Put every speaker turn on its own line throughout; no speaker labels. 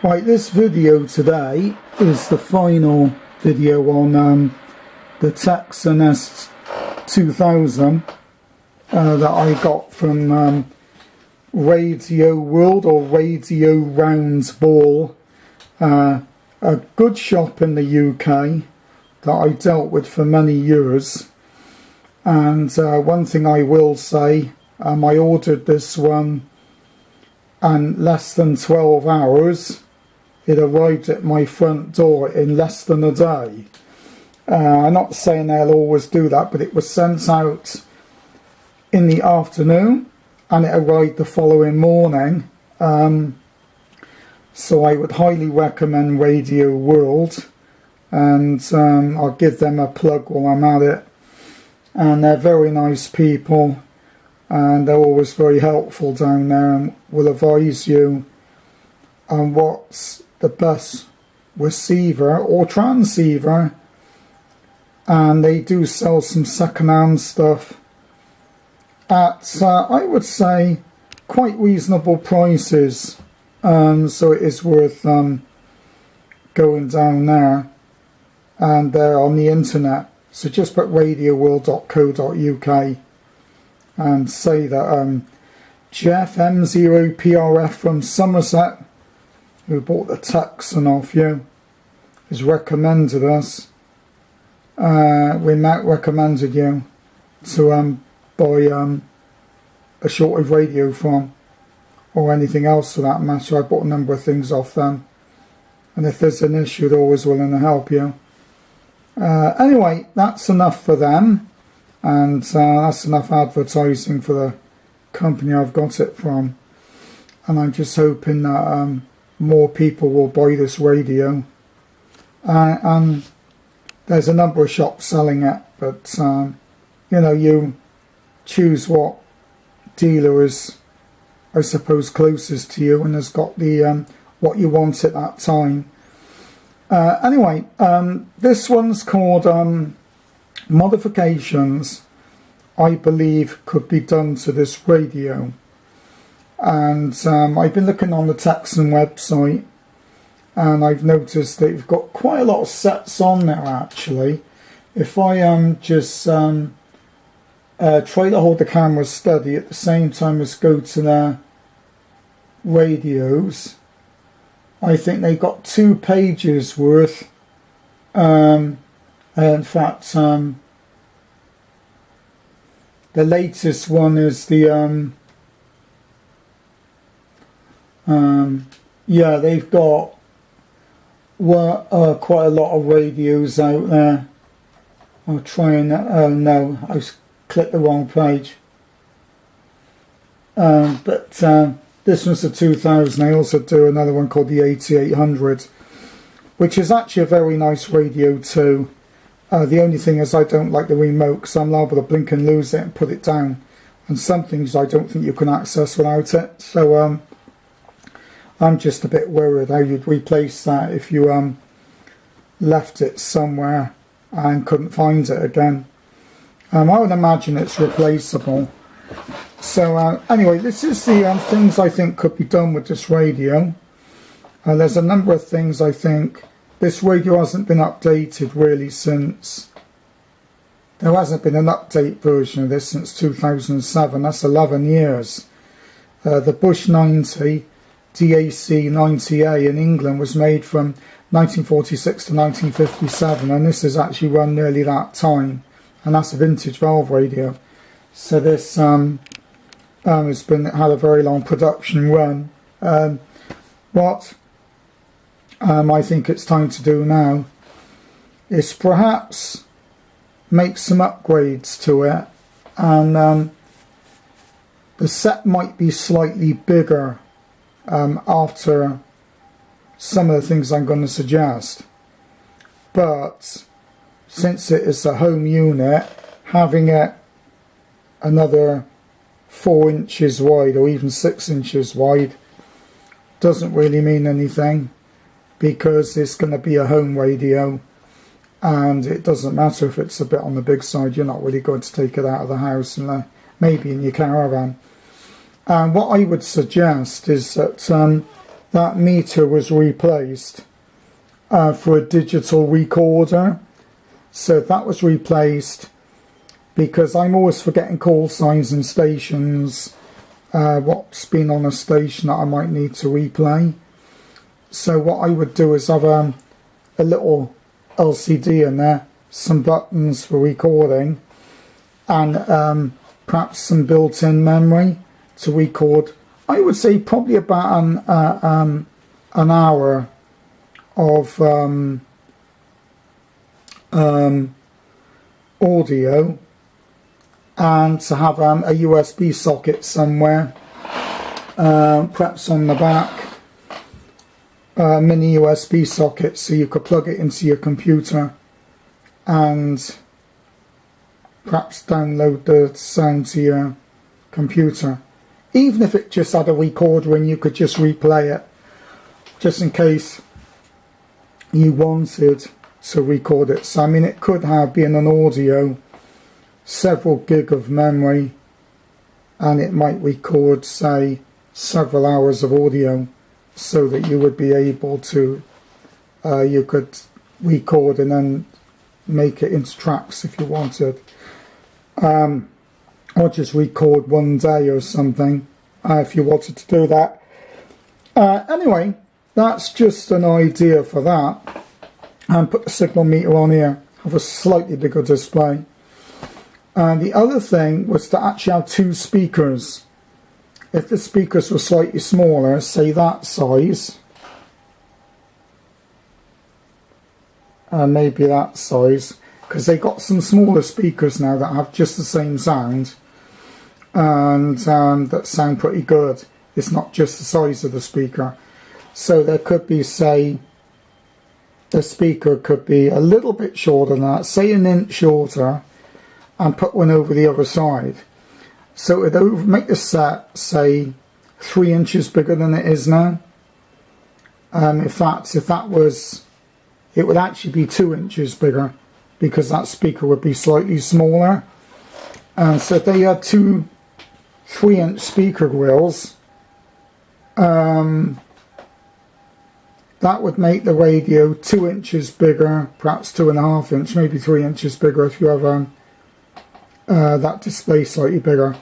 Right, this video today is the final video on the Tecsun s3000 that I got from Radio World or Radio Rounds Ball, a good shop in the UK that I dealt with for many years. And one thing I will say, I ordered this one and less than 12 hours it arrived at my front door in less than a day. I'm not saying they'll always do that, but it was sent out in the afternoon and it arrived the following morning. So I would highly recommend Radio World, and I'll give them a plug while I'm at it. And they're very nice people, and they're always very helpful down there and will advise you on what's the best receiver or transceiver. And they do sell some second-hand stuff at I would say quite reasonable prices, so it is worth going down there. And they're on the internet, so just put radioworld.co.uk and say that Jeff M0PRF from Somerset, who bought the tecsun off you, has recommended us. Recommended you to buy a shortwave radio from, or anything else for that matter. I bought a number of things off them, and if there's an issue, they're always willing to help you. Anyway, that's enough for them, and that's enough advertising for the company I've got it from. And I'm just hoping that more people will buy this radio. And there's a number of shops selling it, but you know, you choose what dealer is, I suppose, closest to you and has got the what you want at that time. Anyway, this one's called Modifications I Believe Could Be Done to This Radio. And I've been looking on the Tecsun website, and I've noticed that you've got quite a lot of sets on there actually. If I just try to hold the camera steady at the same time as go to their radios, I think they got 2 pages worth. In fact, the latest one is the yeah, they've got quite a lot of radios out there. I'll try and oh no, I clicked the wrong page. But this one's the 2000. I also do another one called the 8800, which is actually a very nice radio too. The only thing is I don't like the remote, because I'm liable to blink and lose it and put it down. And some things I don't think you can access without it. So I'm just a bit worried how you'd replace that if you left it somewhere and couldn't find it again. I would imagine it's replaceable. So anyway, this is the things I think could be done with this radio. There's a number of things I think. This radio hasn't been updated really since. There hasn't been an update version of this since 2007. That's 11 years. The Bush 90 DAC 90A in England was made from 1946 to 1957, and this has actually run nearly that time, and that's a vintage valve radio. So this has had a very long production run. What I think it's time to do now is perhaps make some upgrades to it, and the set might be slightly bigger after some of the things I'm going to suggest. But since it is a home unit, having it another 4 inches wide or even 6 inches wide doesn't really mean anything, because it's going to be a home radio, and it doesn't matter if it's a bit on the big side. You're not really going to take it out of the house, and maybe in your caravan. And what I would suggest is that that meter was replaced for a digital recorder. So that was replaced because I'm always forgetting call signs and stations, what's been on a station that I might need to replay. So what I would do is have a little LCD in there, some buttons for recording, and perhaps some built-in memory to record. I would say probably about an hour of audio, and to have a USB socket somewhere, perhaps on the back, mini USB socket, so you could plug it into your computer and perhaps download the sound to your computer. Even if it just had a recorder and you could just replay it, just in case you wanted to record it. So I mean, it could have been an audio, several gig of memory, and it might record, say, several hours of audio, so that you would be able to, you could record and then make it into tracks if you wanted, or just record one day or something, if you wanted to do that. Anyway, that's just an idea for that. And put the signal meter on here, have a slightly bigger display. And the other thing was to actually have two speakers. If the speakers were slightly smaller, say that size, maybe that size, because they got some smaller speakers now that have just the same sound, and that sound pretty good. It's not just the size of the speaker. So there could be, say, the speaker could be a little bit shorter than that, say an inch shorter, and put one over the other side. So it would make the set, say, 3 inches bigger than it is now. In fact, if that was, it would actually be 2 inches bigger, because that speaker would be slightly smaller. And so if they had two 3-inch speaker grills, that would make the radio 2 inches bigger, perhaps 2.5 inch, maybe 3 inches bigger if you have that display slightly bigger.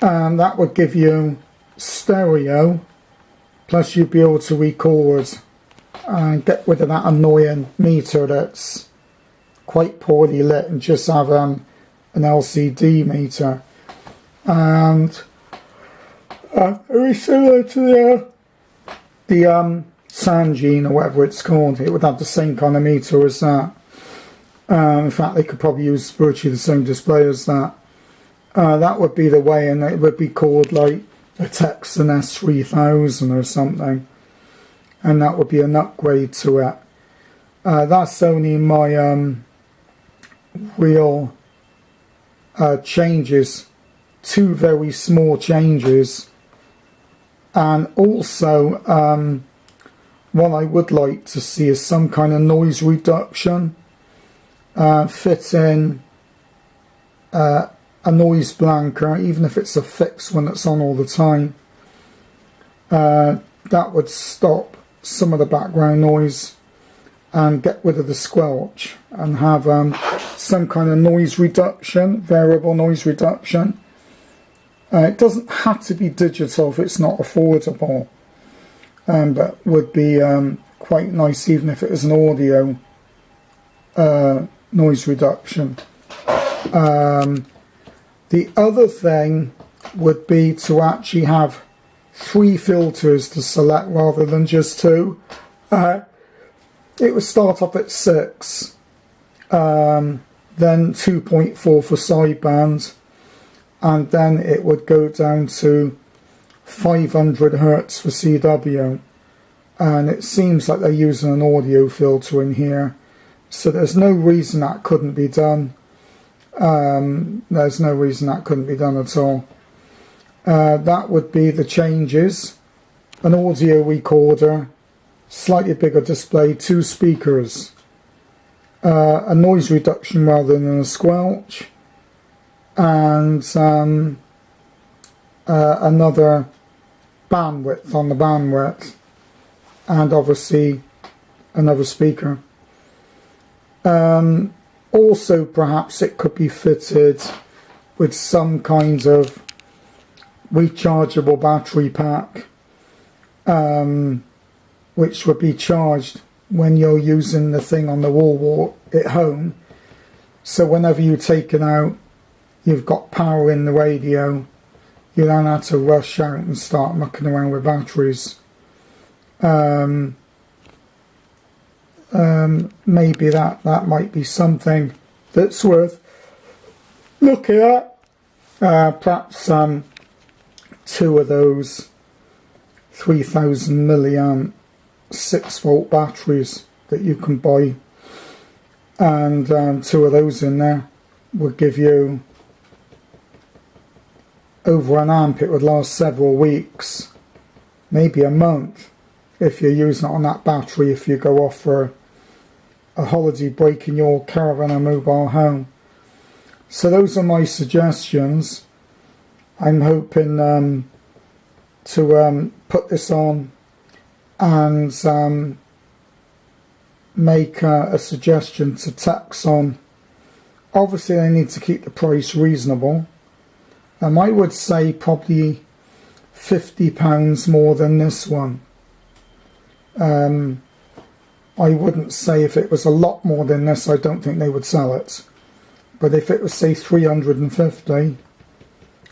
That would give you stereo, plus you'd be able to record and get rid of that annoying meter that's quite poorly lit, and just have an LCD meter. And very similar to the Sangene or whatever it's called. It would have the same kind of meter as that. In fact, they could probably use virtually the same display as that. That would be the way, and it would be called like a Tecsun s3000 or something, and that would be an upgrade to it. That's only my real changes, two very small changes. And also what I would like to see is some kind of noise reduction. Fit in a noise blanker, even if it's a fixed one that's on all the time. That would stop some of the background noise and get rid of the squelch, and have some kind of noise reduction, variable noise reduction. It doesn't have to be digital if it's not affordable, but would be quite nice even if it is an audio noise reduction. The other thing would be to actually have 3 filters to select rather than just 2. It would start off at 6, then 2.4 for sideband, and then it would go down to 500 Hertz for CW. And it seems like they're using an audio filter in here, so there's no reason that couldn't be done. There's no reason that couldn't be done at all. That would be the changes: an audio recorder, slightly bigger display, 2 speakers, a noise reduction rather than a squelch, and another bandwidth on the bandwidth. and obviously another speaker. Also, perhaps it could be fitted with some kind of rechargeable battery pack, which would be charged when you're using the thing on the wall at home. So whenever you take it out, you've got power in the radio. You don't have to rush out and start mucking around with batteries. Maybe that might be something that's worth looking at. Perhaps 2 of those 3000 milliamp 6-volt batteries that you can buy, and 2 of those in there would give you over an amp. It would last several weeks, maybe a month, if you're using it on that battery, if you go off for a holiday break in your caravan or mobile home. So those are my suggestions. I'm hoping to put this on and make a suggestion to Tecsun. Obviously they need to keep the price reasonable. I would say probably £50 more than this one. I wouldn't say if it was a lot more than this, I don't think they would sell it. But if it was, say, 350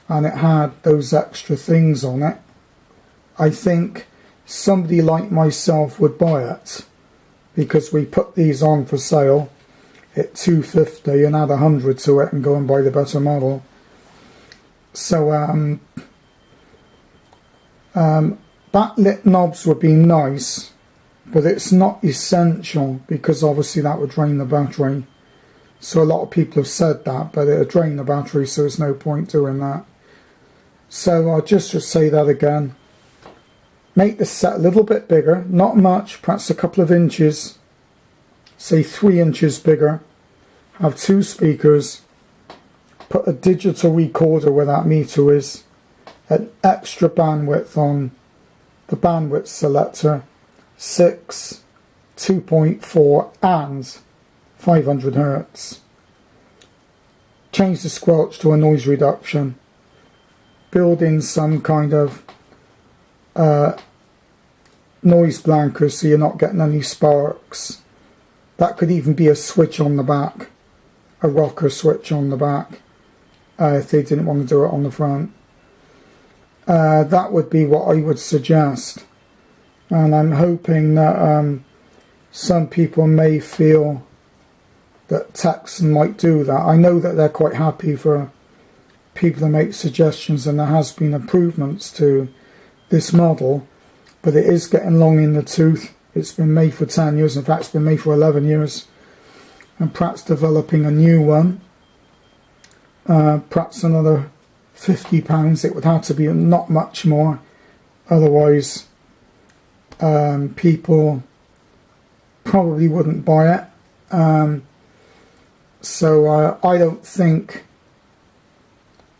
and it had those extra things on it, I think somebody like myself would buy it, because we put these on for sale at 250 and add 100 to it and go and buy the better model. So backlit knobs would be nice, but it's not essential, because obviously that would drain the battery. So a lot of people have said that, but it would drain the battery, so there's no point doing that. So I'll just say that again. Make the set a little bit bigger, not much, perhaps a couple of inches, say 3 inches bigger. Have 2 speakers, put a digital recorder where that meter is, an extra bandwidth on the bandwidth selector, 6, 2.4 and 500 Hertz. Change the squelch to a noise reduction. Build in some kind of noise blanker so you're not getting any sparks. That could even be a switch on the back, a rocker switch on the back, if they didn't want to do it on the front. That would be what I would suggest. And I'm hoping that some people may feel that Tecsun might do that. I know that they're quite happy for people to make suggestions, and there has been improvements to this model, but it is getting long in the tooth. It's been made for 10 years, in fact it's been made for 11 years, and perhaps developing a new one, perhaps another £50. It would have to be not much more, otherwise people probably wouldn't buy it. So I don't think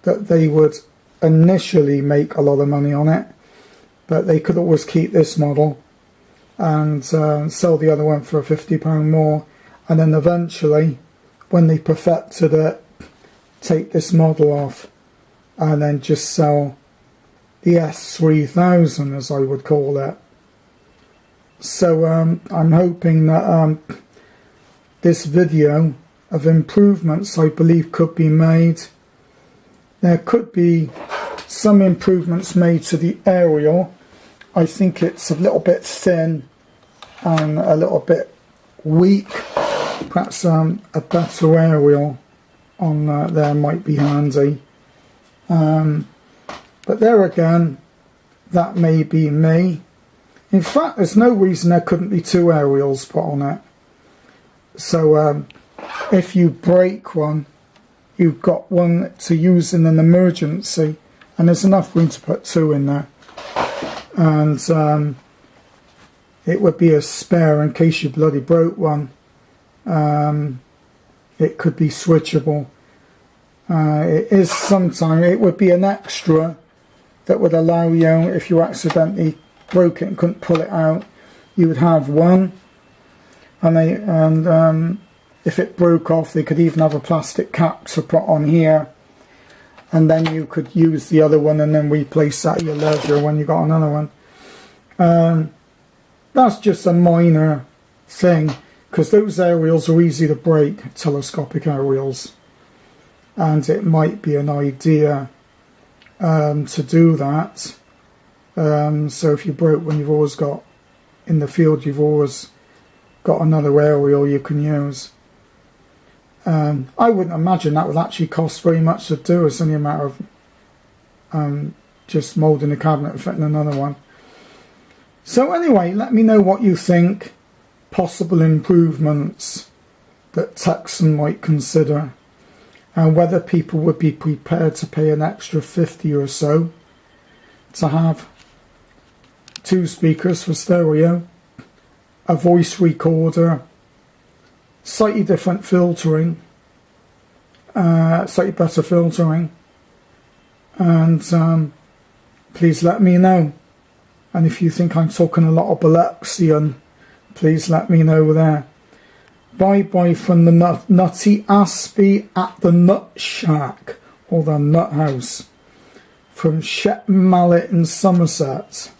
that they would initially make a lot of money on it, but they could always keep this model and sell the other one for £50 more, and then eventually, when they perfected it, take this model off and then just sell the S3000, as I would call it. So I'm hoping that this video of improvements, I believe, could be made. There could be some improvements made to the aerial. I think it's a little bit thin and a little bit weak. Perhaps a better aerial on there might be handy. But there again, that may be me. In fact, there's no reason there couldn't be 2 aerials put on it. So if you break one, you've got one to use in an emergency, and there's enough room to put 2 in there. And it would be a spare in case you bloody broke one. It could be switchable. It is sometimes, it would be an extra that would allow you, if you accidentally broke it and couldn't pull it out, you would have one, and if it broke off, they could even have a plastic cap to put on here, and then you could use the other one and then replace that at your leisure when you got another one. That's just a minor thing, because those aerials are easy to break, telescopic aerials, and it might be an idea to do that. So if you broke one, you've always got, in the field, you've always got another aerial you can use. I wouldn't imagine that would actually cost very much to do. It's only a matter of just moulding a cabinet and fitting another one. So anyway, let me know what you think, possible improvements that Tecsun might consider, and whether people would be prepared to pay an extra 50 or so to have 2 speakers for stereo, a voice recorder, slightly different filtering, slightly better filtering, and please let me know. And if you think I'm talking a lot of Balexian, please let me know there. Bye bye from the Nutty Aspie at the Nut Shack, or the Nut House, from Shep Mallet in Somerset.